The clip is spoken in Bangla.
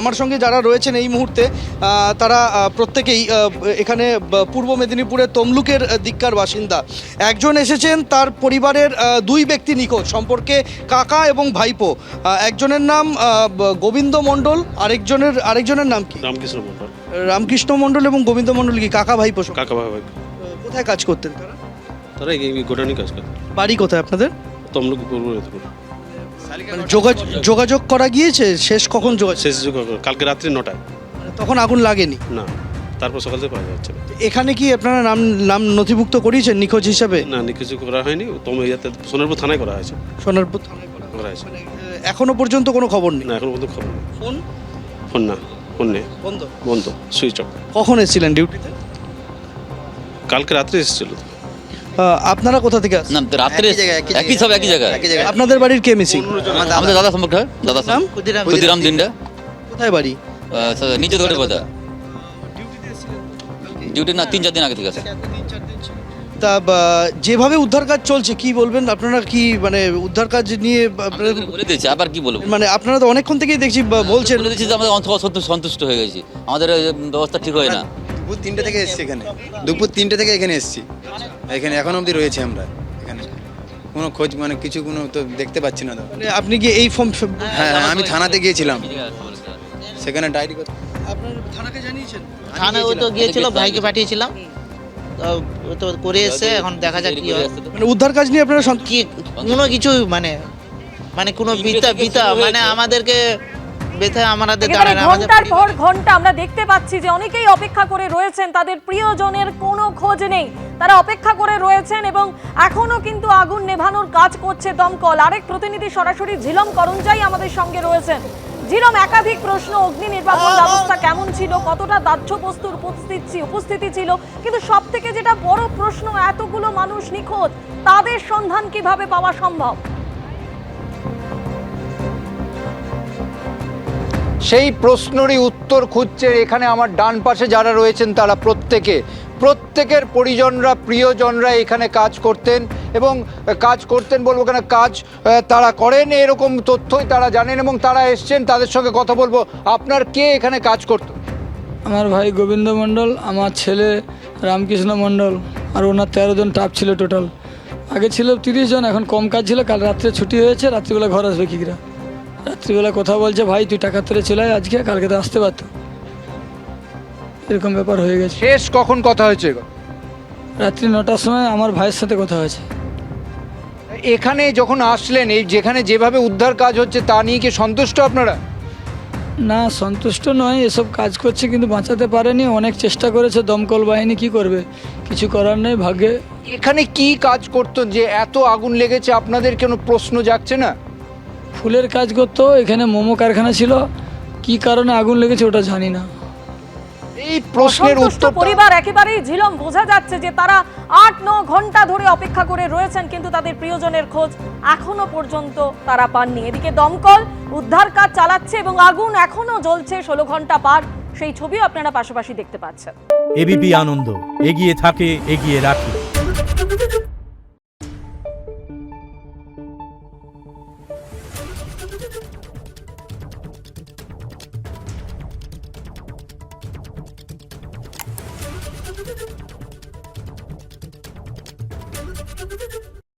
আমার সঙ্গে যারা রয়েছেন এই মুহূর্তে তারা প্রত্যেকেই এখানে পূর্ব মেদিনীপুরের তমলুকের দিককার বাসিন্দা। একজন এসেছেন, তার পরিবারের দুই ব্যক্তি নিখোঁজ, সম্পর্কে কাকা এবং ভাইপো। একজনের নাম গোবিন্দ মণ্ডল, আরেকজনের নাম কি? রামকৃষ্ণ মণ্ডল। রামকৃষ্ণ মণ্ডল এবং গোবিন্দ মণ্ডল কি কাকা ভাইপো? কাকা ভাই। কোথায় কাজ করতেন তারা? তারা এই গোডাউনে কাজ করে। বাড়ি কোথায় আপনাদের? তমলুক পূর্ব মেদিনীপুর। যোগাযোগ করা গিয়েছে? শেষ কখন যোগাযোগ? শেষ কালকে রাত্রি 9টায়। তখন আগুন লাগেনি? না, তারপর সকাল থেকে পাওয়া যাচ্ছে না। এখানে কি আপনারা নাম নথিভুক্ত করিয়েছেন নিখোঁজ হিসাবে? না, কিছু করা হয়নি। ইয়াতে সোনারপুর থানায় করা হয়েছে। সোনারপুর থানায় করা হয়েছে। এখনো পর্যন্ত কোনো খবর নেই? না, এখনো পর্যন্ত খবর নেই। ফোন নেই, বন্ধ, সুইচ অফ। কখন এসেছিলেন ডিউটিতে? কালকে রাত্রে এসেছিল। আপনারা কোথা থেকে আসছেন? না, রাত্রে একই সব একই জায়গায়। আপনাদের বাড়ির কে মিসিং? আমাদের দাদা সম্পর্ক হয়, দাদা নাম? ক্ষুদিরাম দিন্ডা। কোথায় বাড়ি? নিচে ধরে কথা ডিউটি না 3-4 দিন আগে থেকে আছে। তা যেভাবে উদ্ধার কাজ চলছে কি বলবেন আপনারা? কি মানে উদ্ধার কাজ নিয়ে বলে দিয়েছি, আবার কি বলবো? মানে আপনারা তো অনেকক্ষণ থেকেই দেখছি বলছেন। বলে দিয়েছি যে আমাদের সন্তুষ্ট হয়ে গেছি, আমাদের ব্যবস্থা ঠিক হয় না। দুপুর 3টে থেকে এসেছি এখানে, দুপুর 3টে থেকে এখানে এসেছি, এখানে এখন অবধি রয়েছে আমরা এখানে। কোনো খোঁজ মানে কিছু কোনো তো দেখতে পাচ্ছি না। মানে আপনি কি এই ফর্ম? হ্যাঁ, আমি থানাতে গিয়েছিলাম, সেখানে ডায়েরি করতে। আপনার থানাকে জানিয়েছেন? থানায় ওই তো গিয়েছিল, ভাইকে পাঠিয়েছিলাম, তো ও তো করে এসছে, এখন দেখা যাক কি হয়। মানে উদ্ধার কাজ নিয়ে আপনারা কি কোনো কিছু মানে কোনো বিতা মানে আমাদেরকে বেথায় আমাদের একেবারে ঘন্টার পর ঘন্টা আমরা দেখতে পাচ্ছি যে অনেকেই অপেক্ষা করে রয়েছেন, তাদের প্রিয়জনের কোনো খোঁজ নেই, তারা অপেক্ষা করে রয়েছেন এবং এখনো কিন্তু আগুন নেভানোর কাজ করছে দমকল। আরেক প্রতিনিধি সরাসরি ঝিলম করঞ্জাই আমাদের সঙ্গে রয়েছেন। ঝিলম, একাধিক প্রশ্ন, অগ্নি নির্বাপন ব্যবস্থা কেমন ছিল, কতটা দাহ্য বস্তুর উপস্থিতি ছিল, কিন্তু সব থেকে যেটা বড় প্রশ্ন, এতগুলো মানুষ নিখোঁজ, তাদের সন্ধান কিভাবে পাওয়া সম্ভব? সেই প্রশ্নেরই উত্তর খুঁজছে এখানে আমার ডান পাশে যারা রয়েছেন তারা প্রত্যেকের পরিজনরা, প্রিয়জনরা এখানে কাজ করতেন এবং বলবো কেন, কাজ তারা করেন এরকম তথ্যই তারা জানেন এবং তারা এসছেন, তাদের সঙ্গে কথা বলবো। আপনার কে এখানে কাজ করতো? আমার ভাই গোবিন্দ মণ্ডল, আমার ছেলে রামকৃষ্ণ মণ্ডল, আর ওনার 13 জন স্টাফ ছিল টোটাল। আগে ছিল 30 জন, এখন কম কাজ ছিল। কাল রাত্রে ছুটি হয়েছে, রাত্রিবেলা ঘর আসবে কি করে? রাত্রিবেলা কথা বলছে, ভাই তুই টাকা তুলে চলে আয় আজকে, কালকে তো আসতে পারতো। এরকম ব্যাপার হয়ে গেছে। শেষ কখন কথা হয়েছে? রাত্রি 9টার সময় আমার ভাইয়ের সাথে কথা হয়েছে। এখানে যখন আসলেন, এই যেখানে যেভাবে উদ্ধার কাজ হচ্ছে তা নিয়ে কি সন্তুষ্ট আপনারা? না, সন্তুষ্ট নয়, এসব কাজ করছে কিন্তু বাঁচাতে পারেনি। অনেক চেষ্টা করেছে দমকল বাহিনী, কি করবে, কিছু করার নেই, ভাগ্যে। এখানে কি কাজ করতো যে এত আগুন লেগেছে? আপনাদের কোনো প্রশ্ন জাগছে না? ফুলের কাজ করতো, এখানে মোমো কারখানা ছিল, কি কারণে আগুন লেগেছে ওটা জানি না। এই প্রশ্নের উত্তর পরিবার একেবারেই ঝিলম, বোঝা যাচ্ছে যে তারা 8-9 ঘন্টা ধরে অপেক্ষা করে রয়েছেন, কিন্তু তাদের প্রিয়জনের খোঁজ এখনো পর্যন্ত তারা পাননি। এদিকে দমকল উদ্ধার কাজ চালাচ্ছে এবং আগুন এখনো জ্বলছে 16 ঘন্টা পার, সেই ছবিও আপনারা পাশাপাশি দেখতে পাচ্ছেন। এবিপি আনন্দ, এগিয়ে থাকে, এগিয়ে রাখে।